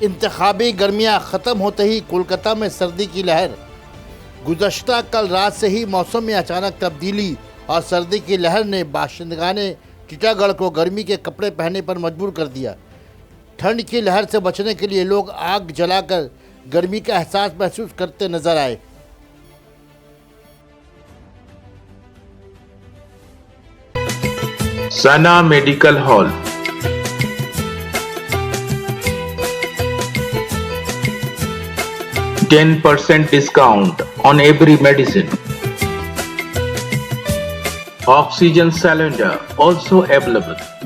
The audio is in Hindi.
इंतखाबी गर्मियां ख़त्म होते ही कोलकाता में सर्दी की लहर। गुज़श्ता कल रात से ही मौसम में अचानक तब्दीली और सर्दी की लहर ने बाशिंदगाने टीटागढ़ को गर्मी के कपड़े पहनने पर मजबूर कर दिया। ठंड की लहर से बचने के लिए लोग आग जलाकर गर्मी का एहसास महसूस करते नजर आए। सना medical hall, 10% discount on every medicine. Oxygen cylinder also available.